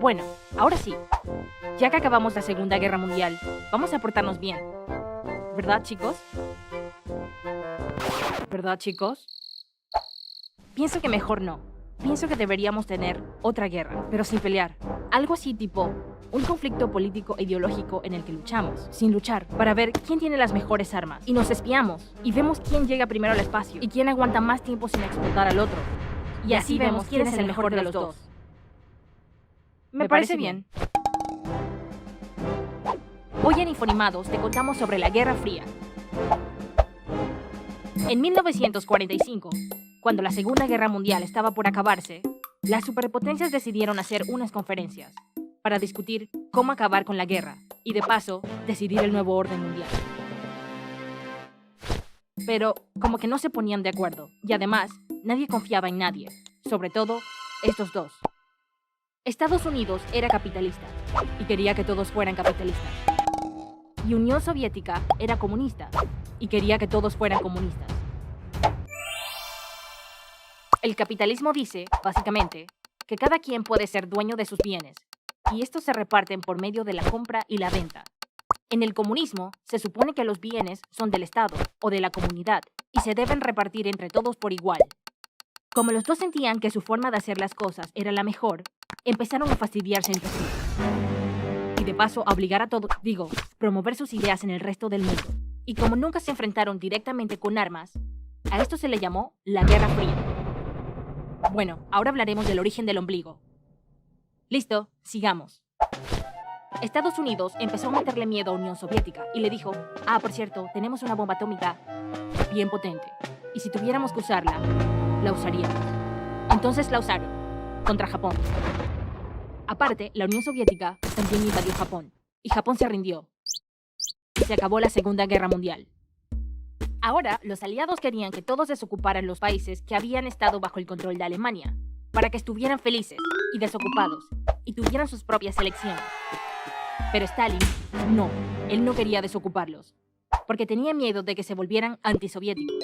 Bueno, ahora sí. Ya que acabamos la Segunda Guerra Mundial, vamos a portarnos bien. ¿Verdad, chicos? ¿Verdad, chicos? Pienso que mejor no. Pienso que deberíamos tener otra guerra, pero sin pelear. Algo así tipo un conflicto político e ideológico en el que luchamos, sin luchar, para ver quién tiene las mejores armas. Y nos espiamos, y vemos quién llega primero al espacio, y quién aguanta más tiempo sin explotar al otro. Y así vemos quién es el mejor de los dos. Me parece bien. Hoy en Infonimados te contamos sobre la Guerra Fría. En 1945, cuando la Segunda Guerra Mundial estaba por acabarse, las superpotencias decidieron hacer unas conferencias para discutir cómo acabar con la guerra y, de paso, decidir el nuevo orden mundial. Pero como que no se ponían de acuerdo, y además, nadie confiaba en nadie, sobre todo estos dos. Estados Unidos era capitalista y quería que todos fueran capitalistas. Y Unión Soviética era comunista y quería que todos fueran comunistas. El capitalismo dice, básicamente, que cada quien puede ser dueño de sus bienes, y estos se reparten por medio de la compra y la venta. En el comunismo, se supone que los bienes son del Estado o de la comunidad y se deben repartir entre todos por igual. Como los dos sentían que su forma de hacer las cosas era la mejor, empezaron a fastidiarse entre sí. Y de paso a obligar a todos, promover sus ideas en el resto del mundo. Y como nunca se enfrentaron directamente con armas, a esto se le llamó la Guerra Fría. Bueno, ahora hablaremos del origen del ombligo. Listo, sigamos. Estados Unidos empezó a meterle miedo a Unión Soviética y le dijo, por cierto, tenemos una bomba atómica bien potente. Y si tuviéramos que usarla, la usaríamos. Entonces la usaron, contra Japón. Aparte, la Unión Soviética también invadió Japón, y Japón se rindió. Y se acabó la Segunda Guerra Mundial. Ahora, los aliados querían que todos desocuparan los países que habían estado bajo el control de Alemania, para que estuvieran felices y desocupados, y tuvieran sus propias elecciones. Pero Stalin, no, él no quería desocuparlos, porque tenía miedo de que se volvieran antisoviéticos.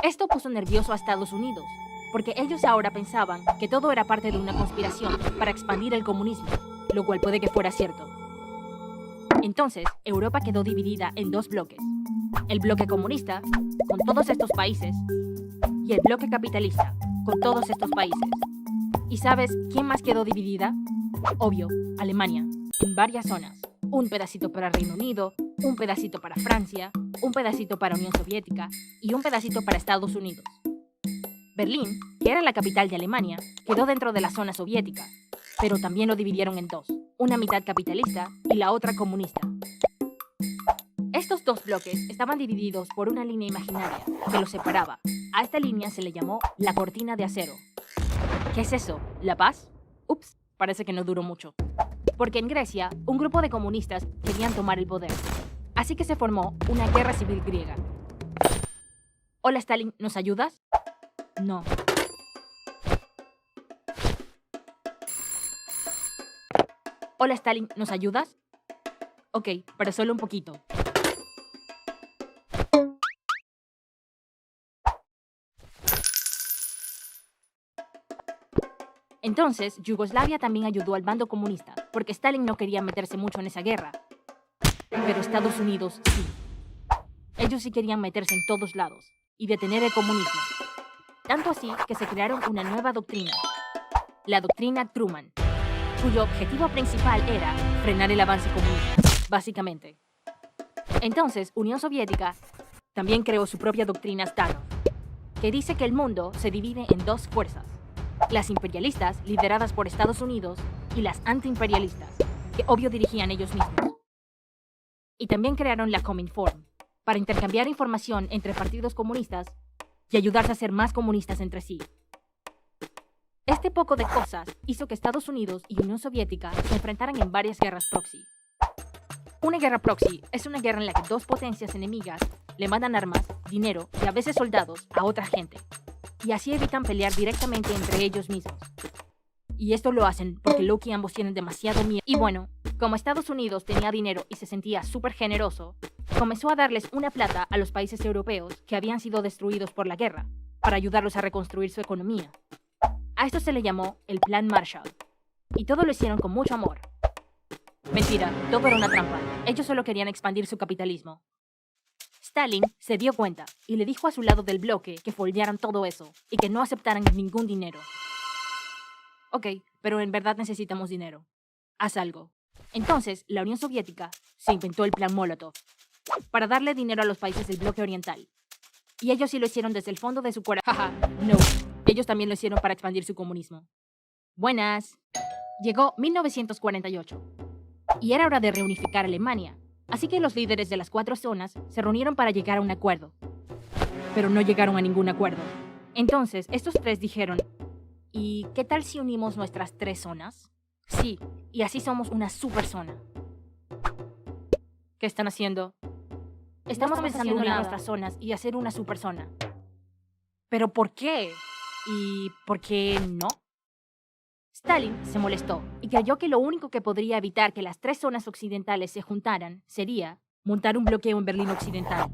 Esto puso nervioso a Estados Unidos, porque ellos ahora pensaban que todo era parte de una conspiración para expandir el comunismo, lo cual puede que fuera cierto. Entonces, Europa quedó dividida en dos bloques. El bloque comunista, con todos estos países, y el bloque capitalista, con todos estos países. ¿Y sabes quién más quedó dividida? Obvio, Alemania, en varias zonas. Un pedacito para Reino Unido, un pedacito para Francia, un pedacito para Unión Soviética y un pedacito para Estados Unidos. Berlín, que era la capital de Alemania, quedó dentro de la zona soviética, pero también lo dividieron en dos, una mitad capitalista y la otra comunista. Estos dos bloques estaban divididos por una línea imaginaria que los separaba. A esta línea se le llamó la cortina de acero. ¿Qué es eso? ¿La paz? Ups, parece que no duró mucho. Porque en Grecia, un grupo de comunistas querían tomar el poder. Así que se formó una guerra civil griega. Hola Stalin, ¿nos ayudas? No. Hola Stalin, ¿nos ayudas? Ok, pero solo un poquito. Entonces, Yugoslavia también ayudó al bando comunista, porque Stalin no quería meterse mucho en esa guerra. Pero Estados Unidos sí. Ellos sí querían meterse en todos lados y detener el comunismo. Tanto así que se crearon una nueva doctrina, la doctrina Truman, cuyo objetivo principal era frenar el avance comunista, básicamente. Entonces, Unión Soviética también creó su propia doctrina Stanov, que dice que el mundo se divide en dos fuerzas. Las imperialistas, lideradas por Estados Unidos, y las antiimperialistas, que obvio dirigían ellos mismos. Y también crearon la Cominform, para intercambiar información entre partidos comunistas y ayudarse a ser más comunistas entre sí. Este poco de cosas hizo que Estados Unidos y Unión Soviética se enfrentaran en varias guerras proxy. Una guerra proxy es una guerra en la que dos potencias enemigas le mandan armas, dinero y a veces soldados a otra gente, y así evitan pelear directamente entre ellos mismos. Y esto lo hacen porque Loki ambos tienen demasiado miedo. Y bueno, como Estados Unidos tenía dinero y se sentía súper generoso, comenzó a darles una plata a los países europeos que habían sido destruidos por la guerra, para ayudarlos a reconstruir su economía. A esto se le llamó el Plan Marshall. Y todo lo hicieron con mucho amor. Mentira, todo era una trampa. Ellos solo querían expandir su capitalismo. Stalin se dio cuenta y le dijo a su lado del bloque que foldearan todo eso y que no aceptaran ningún dinero. Ok, pero en verdad necesitamos dinero. Haz algo. Entonces, la Unión Soviética se inventó el Plan Molotov para darle dinero a los países del bloque oriental. Y ellos sí lo hicieron desde el fondo de su corazón. Jaja, no. Ellos también lo hicieron para expandir su comunismo. Buenas. Llegó 1948. Y era hora de reunificar Alemania. Así que los líderes de las 4 zonas se reunieron para llegar a un acuerdo. Pero no llegaron a ningún acuerdo. Entonces, estos 3 dijeron, ¿y qué tal si unimos nuestras 3 zonas? Sí, y así somos una super zona. ¿Qué están haciendo? Estamos pensando en unir nuestras zonas y hacer una super zona. ¿Pero por qué? ¿Y por qué no? Stalin se molestó y creyó que lo único que podría evitar que las 3 zonas occidentales se juntaran sería montar un bloqueo en Berlín Occidental.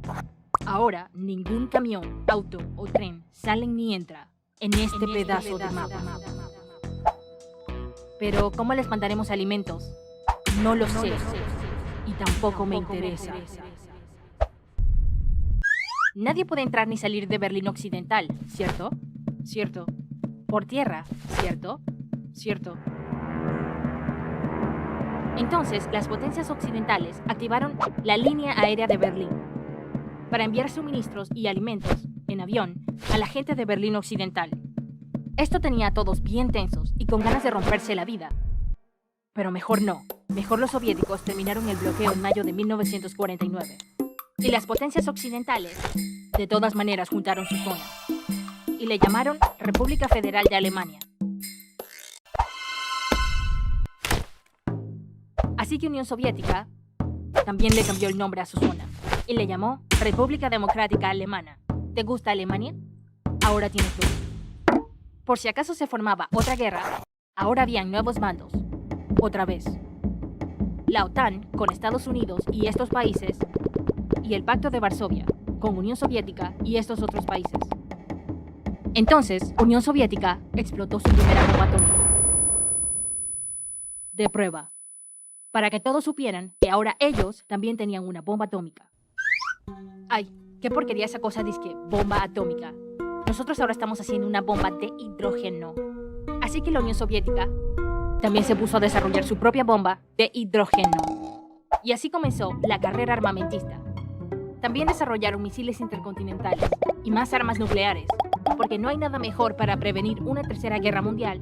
Ahora, ningún camión, auto o tren sale ni entra en este pedazo de mapa. Pero, ¿cómo les mandaremos alimentos? No lo sé. Y tampoco me interesa. Nadie puede entrar ni salir de Berlín Occidental, ¿cierto? Cierto. Por tierra, ¿cierto? Cierto. Entonces, las potencias occidentales activaron la línea aérea de Berlín para enviar suministros y alimentos en avión a la gente de Berlín Occidental. Esto tenía a todos bien tensos y con ganas de romperse la vida. Pero mejor no. Mejor los soviéticos terminaron el bloqueo en mayo de 1949. Y las potencias occidentales, de todas maneras, juntaron su zona. Y le llamaron República Federal de Alemania. Así que Unión Soviética también le cambió el nombre a su zona y le llamó República Democrática Alemana. ¿Te gusta Alemania? Ahora tienes tú. Por si acaso se formaba otra guerra, ahora habían nuevos bandos. Otra vez. La OTAN con Estados Unidos y estos países, y el Pacto de Varsovia con Unión Soviética y estos otros países. Entonces, Unión Soviética explotó su primera bomba atómica. De prueba. Para que todos supieran que ahora ellos también tenían una bomba atómica. Ay, qué porquería esa cosa disque bomba atómica. Nosotros ahora estamos haciendo una bomba de hidrógeno. Así que la Unión Soviética también se puso a desarrollar su propia bomba de hidrógeno. Y así comenzó la carrera armamentista. También desarrollaron misiles intercontinentales y más armas nucleares, porque no hay nada mejor para prevenir una tercera guerra mundial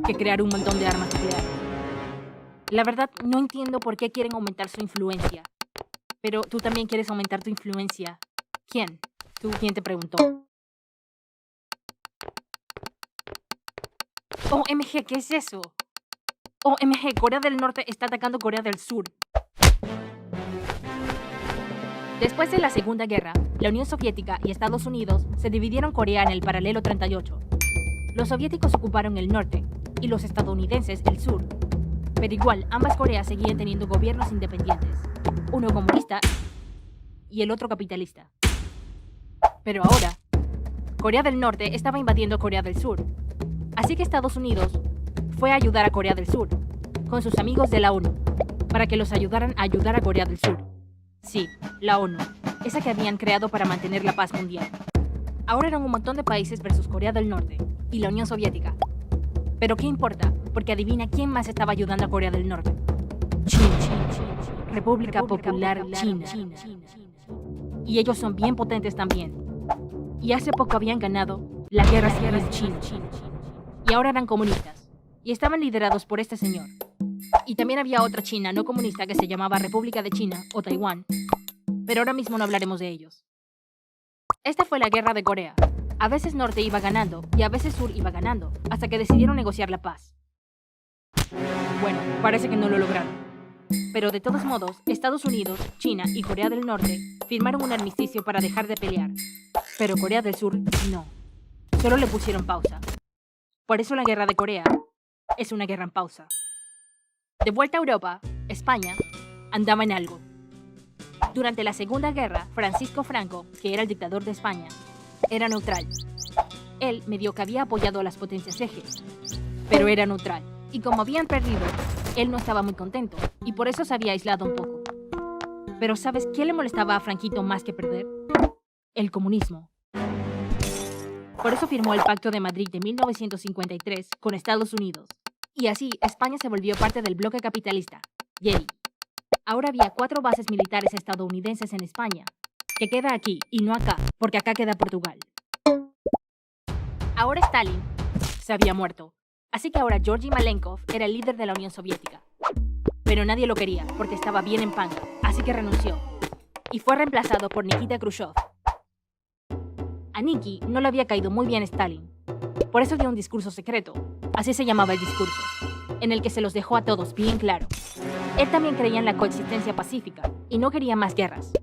que crear un montón de armas nucleares. La verdad, no entiendo por qué quieren aumentar su influencia. Pero tú también quieres aumentar tu influencia. ¿Quién? ¿Tú quién te preguntó? OMG, ¿qué es eso? OMG, Corea del Norte está atacando Corea del Sur. Después de la Segunda Guerra, la Unión Soviética y Estados Unidos se dividieron Corea en el paralelo 38. Los soviéticos ocuparon el norte y los estadounidenses el sur. Pero igual, ambas Coreas seguían teniendo gobiernos independientes, uno comunista y el otro capitalista. Pero ahora, Corea del Norte estaba invadiendo Corea del Sur. Así que Estados Unidos fue a ayudar a Corea del Sur, con sus amigos de la ONU, para que los ayudaran a ayudar a Corea del Sur. Sí, la ONU, esa que habían creado para mantener la paz mundial. Ahora eran un montón de países versus Corea del Norte y la Unión Soviética. Pero ¿qué importa? Porque adivina quién más estaba ayudando a Corea del Norte. China. República Popular China. Y ellos son bien potentes también. Y hace poco habían ganado la guerra civil china. Y ahora eran comunistas. Y estaban liderados por este señor. Y también había otra China no comunista que se llamaba República de China o Taiwán. Pero ahora mismo no hablaremos de ellos. Esta fue la guerra de Corea. A veces Norte iba ganando y a veces Sur iba ganando, hasta que decidieron negociar la paz. Bueno, parece que no lo lograron. Pero de todos modos, Estados Unidos, China y Corea del Norte firmaron un armisticio para dejar de pelear. Pero Corea del Sur no. Solo le pusieron pausa. Por eso la guerra de Corea es una guerra en pausa. De vuelta a Europa, España andaba en algo. Durante la Segunda Guerra, Francisco Franco, que era el dictador de España, era neutral. Él medio que había apoyado a las potencias ejes, pero era neutral. Y como habían perdido, él no estaba muy contento y por eso se había aislado un poco. Pero ¿sabes qué le molestaba a Franquito más que perder? El comunismo. Por eso firmó el Pacto de Madrid de 1953 con Estados Unidos. Y así España se volvió parte del bloque capitalista, YEI. Ahora había 4 bases militares estadounidenses en España, que queda aquí y no acá, porque acá queda Portugal. Ahora Stalin se había muerto, así que ahora Georgi Malenkov era el líder de la Unión Soviética. Pero nadie lo quería, porque estaba bien en panga, así que renunció. Y fue reemplazado por Nikita Khrushchev. A Nikki no le había caído muy bien Stalin. Por eso dio un discurso secreto, así se llamaba el discurso, en el que se los dejó a todos bien claro. Él también creía en la coexistencia pacífica y no quería más guerras.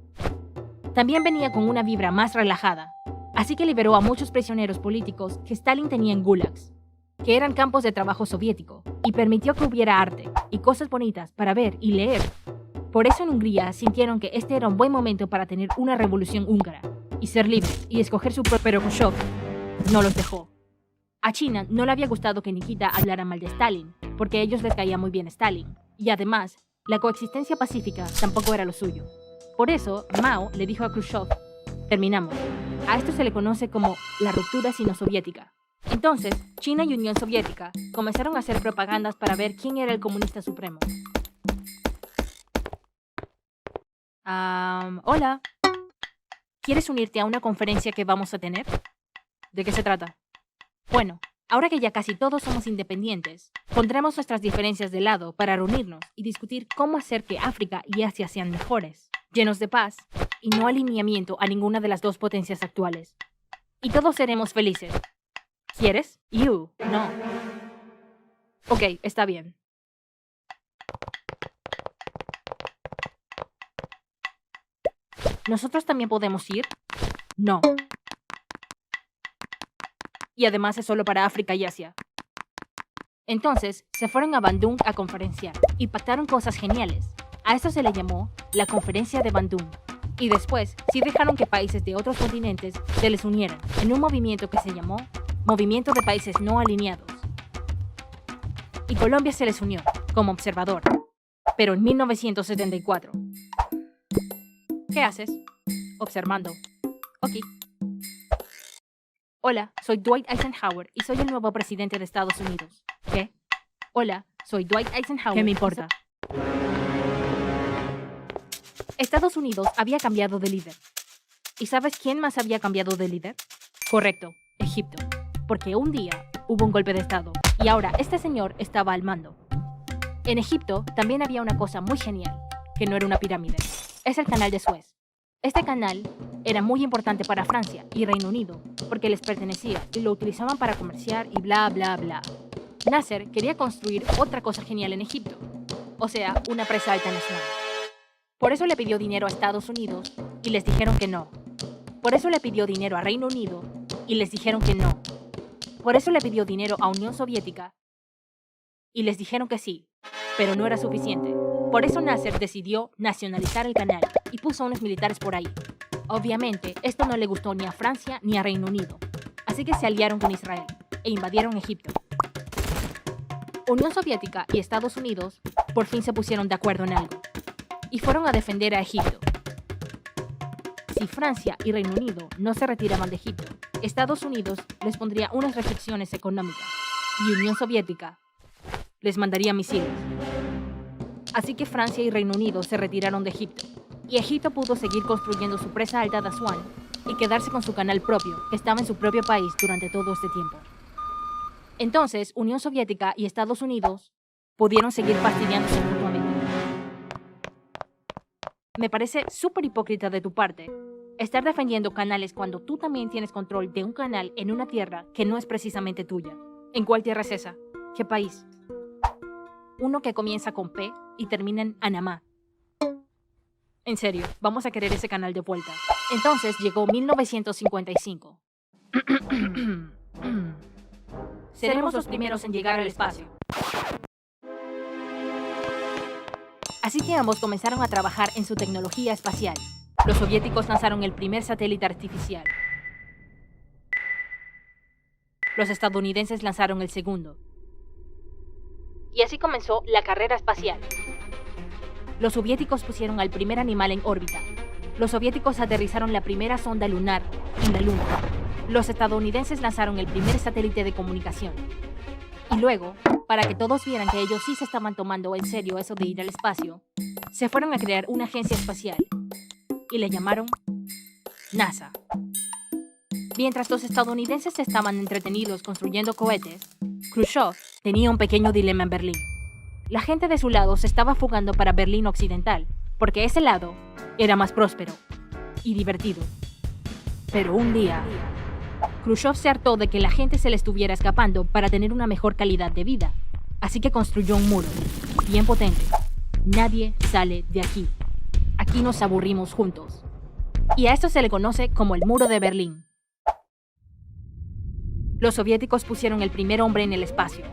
También venía con una vibra más relajada, así que liberó a muchos prisioneros políticos que Stalin tenía en gulags, que eran campos de trabajo soviético, y permitió que hubiera arte y cosas bonitas para ver y leer. Por eso en Hungría sintieron que este era un buen momento para tener una revolución húngara y ser libres y escoger su propio. Pero Khrushchev no los dejó. A China no le había gustado que Nikita hablara mal de Stalin, porque a ellos les caía muy bien Stalin, y además, la coexistencia pacífica tampoco era lo suyo. Por eso, Mao le dijo a Khrushchev: terminamos. A esto se le conoce como la ruptura sino-soviética. Entonces, China y Unión Soviética comenzaron a hacer propagandas para ver quién era el comunista supremo. Hola. ¿Quieres unirte a una conferencia que vamos a tener? ¿De qué se trata? Bueno, ahora que ya casi todos somos independientes, pondremos nuestras diferencias de lado para reunirnos y discutir cómo hacer que África y Asia sean mejores, llenos de paz y no alineamiento a ninguna de las dos potencias actuales. Y todos seremos felices. ¿Quieres? No. Ok, está bien. ¿Nosotros también podemos ir? No. Y además es solo para África y Asia. Entonces, se fueron a Bandung a conferenciar y pactaron cosas geniales. A eso se le llamó la Conferencia de Bandung. Y después, sí dejaron que países de otros continentes se les unieran en un movimiento que se llamó Movimiento de Países No Alineados. Y Colombia se les unió, como observador, pero en 1974. ¿Qué haces? Observando. Ok. Hola, soy Dwight Eisenhower y soy el nuevo presidente de Estados Unidos. ¿Qué? Hola, soy Dwight Eisenhower. ¿Qué me importa? Estados Unidos había cambiado de líder. ¿Y sabes quién más había cambiado de líder? Correcto, Egipto. Porque un día hubo un golpe de estado y ahora este señor estaba al mando. En Egipto también había una cosa muy genial, que no era una pirámide. Es el canal de Suez. Este canal era muy importante para Francia y Reino Unido porque les pertenecía y lo utilizaban para comerciar y bla bla bla. Nasser quería construir otra cosa genial en Egipto, o sea, una presa alta nacional. Por eso le pidió dinero a Estados Unidos y les dijeron que no. Por eso le pidió dinero a Reino Unido y les dijeron que no. Por eso le pidió dinero a Unión Soviética y les dijeron que sí, pero no era suficiente. Por eso Nasser decidió nacionalizar el canal y puso a unos militares por ahí. Obviamente, esto no le gustó ni a Francia ni a Reino Unido, así que se aliaron con Israel e invadieron Egipto. Unión Soviética y Estados Unidos por fin se pusieron de acuerdo en algo y fueron a defender a Egipto. Si Francia y Reino Unido no se retiraban de Egipto, Estados Unidos les pondría unas restricciones económicas y Unión Soviética les mandaría misiles. Así que Francia y Reino Unido se retiraron de Egipto, y Egipto pudo seguir construyendo su presa alta de Asuán y quedarse con su canal propio, que estaba en su propio país durante todo este tiempo. Entonces, Unión Soviética y Estados Unidos pudieron seguir fastidiándose mutuamente. Me parece súper hipócrita de tu parte estar defendiendo canales cuando tú también tienes control de un canal en una tierra que no es precisamente tuya. ¿En cuál tierra es esa? ¿Qué país? Uno que comienza con P y termina en Anamá. En serio, vamos a querer ese canal de vuelta. Entonces llegó 1955. Seremos los primeros en llegar al espacio. Así que ambos comenzaron a trabajar en su tecnología espacial. Los soviéticos lanzaron el primer satélite artificial. Los estadounidenses lanzaron el segundo. Y así comenzó la carrera espacial. Los soviéticos pusieron al primer animal en órbita. Los soviéticos aterrizaron la primera sonda lunar en la Luna. Los estadounidenses lanzaron el primer satélite de comunicación. Y luego, para que todos vieran que ellos sí se estaban tomando en serio eso de ir al espacio, se fueron a crear una agencia espacial y le llamaron NASA. Mientras los estadounidenses estaban entretenidos construyendo cohetes, Khrushchev tenía un pequeño dilema en Berlín. La gente de su lado se estaba fugando para Berlín Occidental, porque ese lado era más próspero y divertido. Pero un día, Khrushchev se hartó de que la gente se le estuviera escapando para tener una mejor calidad de vida, así que construyó un muro, bien potente. Nadie sale de aquí. Aquí nos aburrimos juntos. Y a esto se le conoce como el Muro de Berlín. Los soviéticos pusieron el primer hombre en el espacio.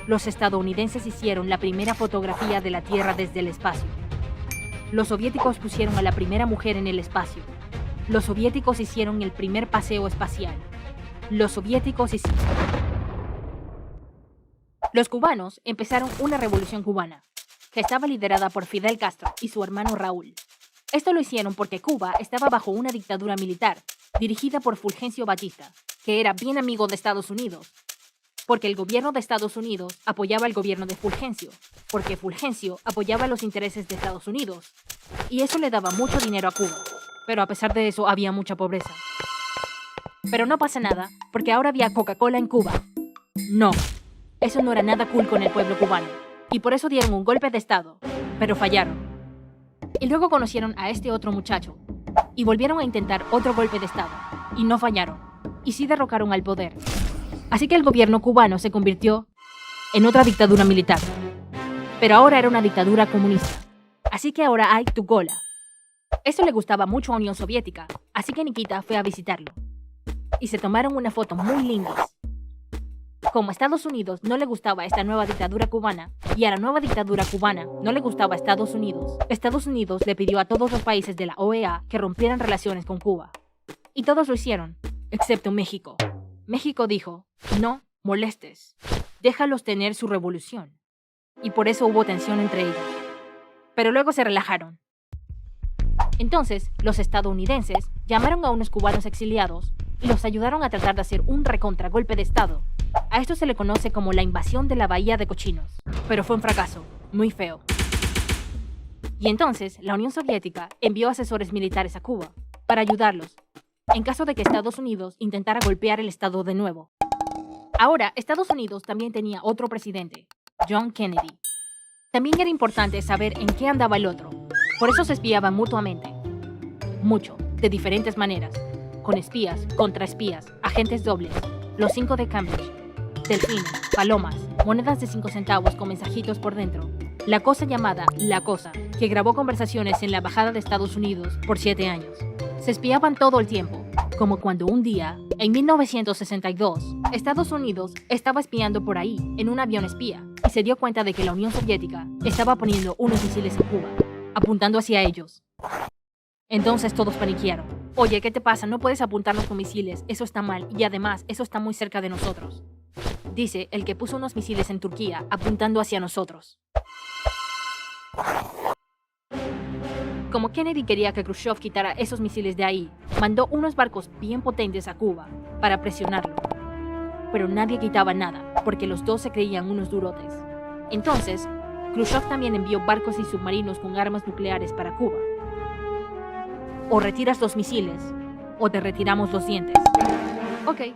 Los estadounidenses hicieron la primera fotografía de la Tierra desde el espacio. Los soviéticos pusieron a la primera mujer en el espacio. Los soviéticos hicieron el primer paseo espacial. Los soviéticos hicieron... Los cubanos empezaron una revolución cubana, que estaba liderada por Fidel Castro y su hermano Raúl. Esto lo hicieron porque Cuba estaba bajo una dictadura militar, dirigida por Fulgencio Batista, que era bien amigo de Estados Unidos. Porque el gobierno de Estados Unidos apoyaba al gobierno de Fulgencio, porque Fulgencio apoyaba los intereses de Estados Unidos, y eso le daba mucho dinero a Cuba, pero a pesar de eso había mucha pobreza. Pero no pasa nada, porque ahora había Coca-Cola en Cuba. No, eso no era nada cool con el pueblo cubano, y por eso dieron un golpe de estado, pero fallaron. Y luego conocieron a este otro muchacho, y volvieron a intentar otro golpe de estado, y no fallaron, y sí derrocaron al poder. Así que el gobierno cubano se convirtió en otra dictadura militar. Pero ahora era una dictadura comunista. Así que ahora hay Tukola. Eso le gustaba mucho a Unión Soviética, así que Nikita fue a visitarlo. Y se tomaron una foto muy lindas. Como a Estados Unidos no le gustaba esta nueva dictadura cubana, y a la nueva dictadura cubana no le gustaba Estados Unidos le pidió a todos los países de la OEA que rompieran relaciones con Cuba. Y todos lo hicieron, excepto México. México dijo, no molestes, déjalos tener su revolución. Y por eso hubo tensión entre ellos. Pero luego se relajaron. Entonces, los estadounidenses llamaron a unos cubanos exiliados y los ayudaron a tratar de hacer un recontragolpe de estado. A esto se le conoce como la invasión de la Bahía de Cochinos. Pero fue un fracaso, muy feo. Y entonces, la Unión Soviética envió asesores militares a Cuba para ayudarlos, en caso de que Estados Unidos intentara golpear el Estado de nuevo. Ahora, Estados Unidos también tenía otro presidente, John Kennedy. También era importante saber en qué andaba el otro. Por eso se espiaban mutuamente. Mucho, de diferentes maneras. Con espías, contraespías, agentes dobles, los 5 de Cambridge, delfines, palomas, monedas de 5 centavos con mensajitos por dentro. La cosa llamada La Cosa, que grabó conversaciones en la embajada de Estados Unidos por 7 años. Se espiaban todo el tiempo, como cuando un día, en 1962, Estados Unidos estaba espiando por ahí en un avión espía y se dio cuenta de que la Unión Soviética estaba poniendo unos misiles en Cuba, apuntando hacia ellos. Entonces todos paniquearon. Oye, ¿qué te pasa? No puedes apuntarnos con misiles, eso está mal y además eso está muy cerca de nosotros. Dice el que puso unos misiles en Turquía apuntando hacia nosotros. Como Kennedy quería que Khrushchev quitara esos misiles de ahí, mandó unos barcos bien potentes a Cuba para presionarlo. Pero nadie quitaba nada, porque los dos se creían unos durotes. Entonces, Khrushchev también envió barcos y submarinos con armas nucleares para Cuba. O retiras los misiles, o te retiramos los dientes. Ok,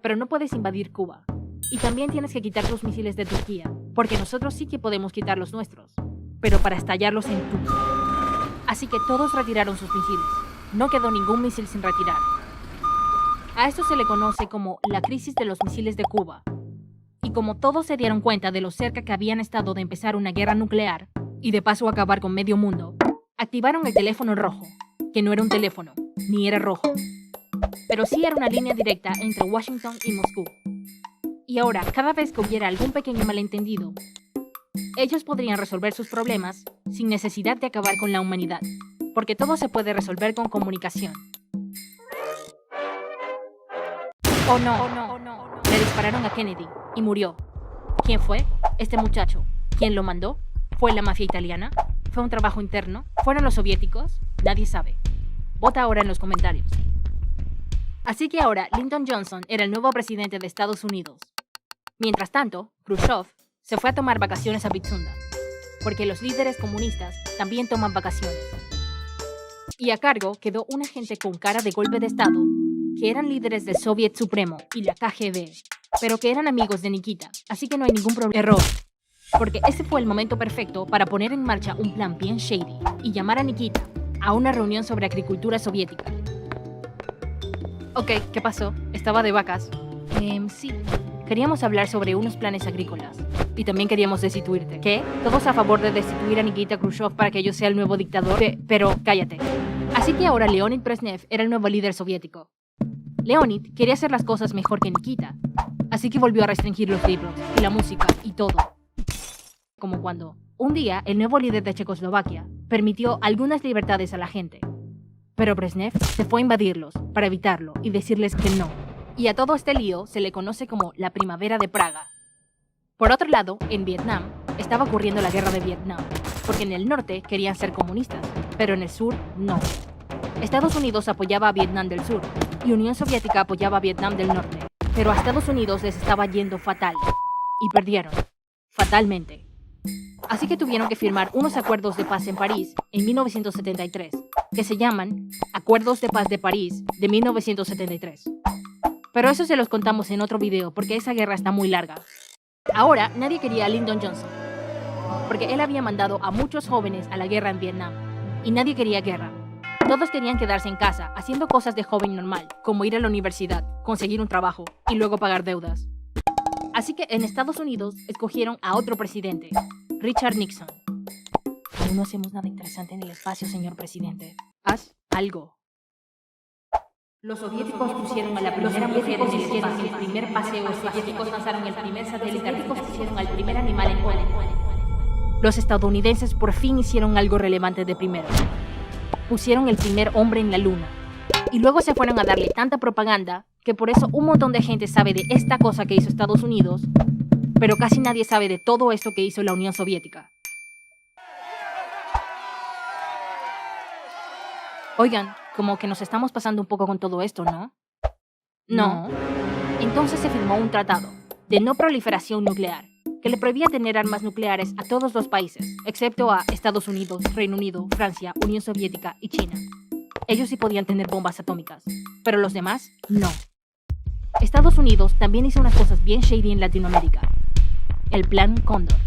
pero no puedes invadir Cuba. Y también tienes que quitar los misiles de Turquía, porque nosotros sí que podemos quitar los nuestros, pero para estallarlos en Turquía. Así que todos retiraron sus misiles. No quedó ningún misil sin retirar. A esto se le conoce como la crisis de los misiles de Cuba. Y como todos se dieron cuenta de lo cerca que habían estado de empezar una guerra nuclear, y de paso acabar con medio mundo, activaron el teléfono rojo, que no era un teléfono, ni era rojo, pero sí era una línea directa entre Washington y Moscú. Y ahora, cada vez que hubiera algún pequeño malentendido, ellos podrían resolver sus problemas sin necesidad de acabar con la humanidad, porque todo se puede resolver con comunicación. Oh no, le dispararon a Kennedy y murió. ¿Quién fue? ¿Este muchacho? ¿Quién lo mandó? ¿Fue la mafia italiana? ¿Fue un trabajo interno? ¿Fueron los soviéticos? Nadie sabe. Vota ahora en los comentarios. Así que ahora Lyndon Johnson era el nuevo presidente de Estados Unidos. Mientras tanto, Khrushchev se fue a tomar vacaciones a Pitsunda, porque los líderes comunistas también toman vacaciones. Y a cargo quedó un agente con cara de golpe de Estado, que eran líderes del Soviet Supremo y la KGB, pero que eran amigos de Nikita, así que no hay ningún error. Porque ese fue el momento perfecto para poner en marcha un plan bien shady y llamar a Nikita a una reunión sobre agricultura soviética. Ok, ¿qué pasó? Estaba de vacas. Sí. Queríamos hablar sobre unos planes agrícolas. Y también queríamos destituirte. ¿Qué? ¿Todos a favor de destituir a Nikita Khrushchev para que yo sea el nuevo dictador? Pero cállate. Así que ahora Leonid Brezhnev era el nuevo líder soviético. Leonid quería hacer las cosas mejor que Nikita. Así que volvió a restringir los libros, y la música, y todo. Como cuando, un día, el nuevo líder de Checoslovaquia permitió algunas libertades a la gente. Pero Brezhnev se fue a invadirlos, para evitarlo, y decirles que no. Y a todo este lío se le conoce como la Primavera de Praga. Por otro lado, en Vietnam, estaba ocurriendo la guerra de Vietnam, porque en el norte querían ser comunistas, pero en el sur no. Estados Unidos apoyaba a Vietnam del Sur, y Unión Soviética apoyaba a Vietnam del Norte, pero a Estados Unidos les estaba yendo fatal, y perdieron, fatalmente. Así que tuvieron que firmar unos acuerdos de paz en París en 1973, que se llaman Acuerdos de Paz de París de 1973. Pero eso se los contamos en otro video porque esa guerra está muy larga. Ahora nadie quería a Lyndon Johnson, porque él había mandado a muchos jóvenes a la guerra en Vietnam, y nadie quería guerra. Todos querían quedarse en casa, haciendo cosas de joven normal, como ir a la universidad, conseguir un trabajo, y luego pagar deudas. Así que en Estados Unidos escogieron a otro presidente, Richard Nixon. Aún no hacemos nada interesante en el espacio, señor presidente. Haz algo. Los soviéticos pusieron a la primera mujer en el espacio, el primer paseo. Los soviéticos lanzaron el primer satélite. Los soviéticos pusieron al primer animal en vuelo. Los estadounidenses por fin hicieron algo relevante de primero. Pusieron el primer hombre en la luna. Y luego se fueron a darle tanta propaganda que por eso un montón de gente sabe de esta cosa que hizo Estados Unidos, pero casi nadie sabe de todo esto que hizo la Unión Soviética. Oigan, como que nos estamos pasando un poco con todo esto, ¿no? No. Entonces se firmó un tratado de no proliferación nuclear que le prohibía tener armas nucleares a todos los países, excepto a Estados Unidos, Reino Unido, Francia, Unión Soviética y China. Ellos sí podían tener bombas atómicas, pero los demás no. Estados Unidos también hizo unas cosas bien shady en Latinoamérica. El Plan Cóndor,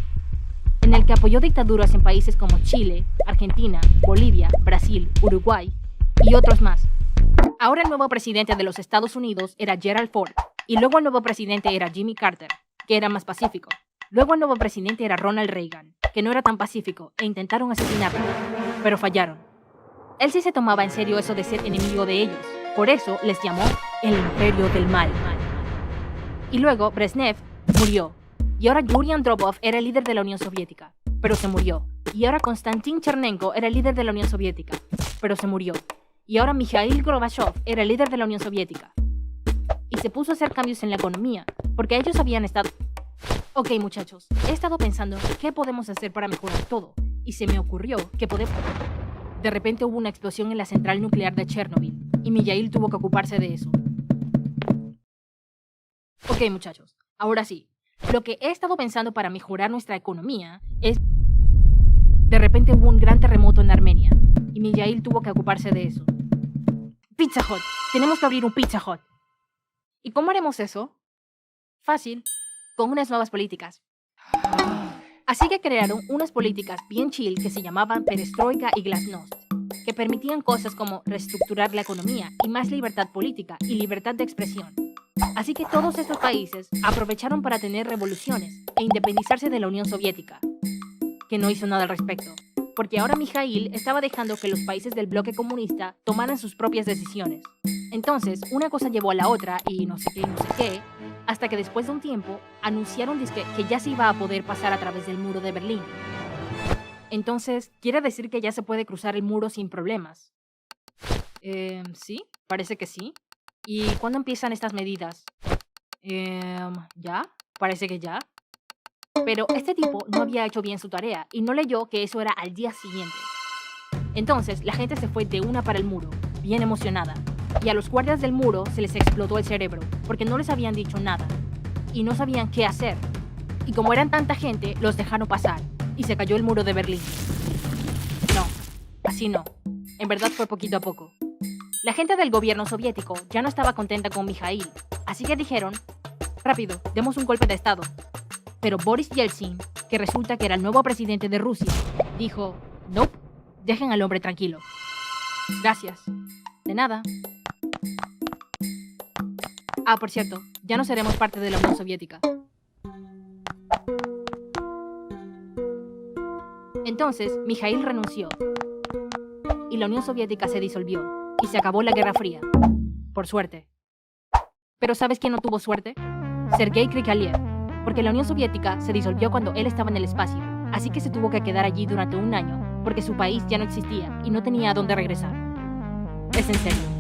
en el que apoyó dictaduras en países como Chile, Argentina, Bolivia, Brasil, Uruguay y otros más. Ahora el nuevo presidente de los Estados Unidos era Gerald Ford, y luego el nuevo presidente era Jimmy Carter, que era más pacífico. Luego el nuevo presidente era Ronald Reagan, que no era tan pacífico, e intentaron asesinarlo, pero fallaron. Él sí se tomaba en serio eso de ser enemigo de ellos, por eso les llamó el Imperio del Mal. Y luego Brezhnev murió, y ahora Yuri Andropov era el líder de la Unión Soviética, pero se murió. Y ahora Konstantin Chernenko era el líder de la Unión Soviética, pero se murió. Y ahora Mikhail Gorbachev era el líder de la Unión Soviética. Y se puso a hacer cambios en la economía, porque ellos habían estado... Ok, muchachos, he estado pensando qué podemos hacer para mejorar todo, y se me ocurrió que podemos... De repente hubo una explosión en la central nuclear de Chernobyl, y Mikhail tuvo que ocuparse de eso. Ok, muchachos, ahora sí. Lo que he estado pensando para mejorar nuestra economía es... De repente hubo un gran terremoto en Armenia, y Mikhail tuvo que ocuparse de eso. Pizza Hut. Tenemos que abrir un Pizza Hut. ¿Y cómo haremos eso? Fácil. Con unas nuevas políticas. Así que crearon unas políticas bien chill que se llamaban Perestroika y Glasnost, que permitían cosas como reestructurar la economía y más libertad política y libertad de expresión. Así que todos estos países aprovecharon para tener revoluciones e independizarse de la Unión Soviética, que no hizo nada al respecto, porque ahora Mikhail estaba dejando que los países del bloque comunista tomaran sus propias decisiones. Entonces, una cosa llevó a la otra y no sé qué, hasta que después de un tiempo anunciaron que ya se iba a poder pasar a través del muro de Berlín. Entonces, quiere decir que ya se puede cruzar el muro sin problemas. Sí, parece que sí. ¿Y cuándo empiezan estas medidas? ¿Ya? Parece que ya. Pero este tipo no había hecho bien su tarea y no leyó que eso era al día siguiente. Entonces la gente se fue de una para el muro, bien emocionada, y a los guardias del muro se les explotó el cerebro porque no les habían dicho nada y no sabían qué hacer. Y como eran tanta gente, los dejaron pasar y se cayó el muro de Berlín. No, así no. En verdad fue poquito a poco. La gente del gobierno soviético ya no estaba contenta con Mijaíl, así que dijeron, rápido, demos un golpe de estado. Pero Boris Yeltsin, que resulta que era el nuevo presidente de Rusia, dijo, nope, dejen al hombre tranquilo. Gracias. De nada. Ah, por cierto, ya no seremos parte de la Unión Soviética. Entonces, Mijaíl renunció y la Unión Soviética se disolvió y se acabó la Guerra Fría. Por suerte. ¿Pero sabes quién no tuvo suerte? Sergei Krikalev, porque la Unión Soviética se disolvió cuando él estaba en el espacio, así que se tuvo que quedar allí durante un año porque su país ya no existía y no tenía a dónde regresar. Es en serio.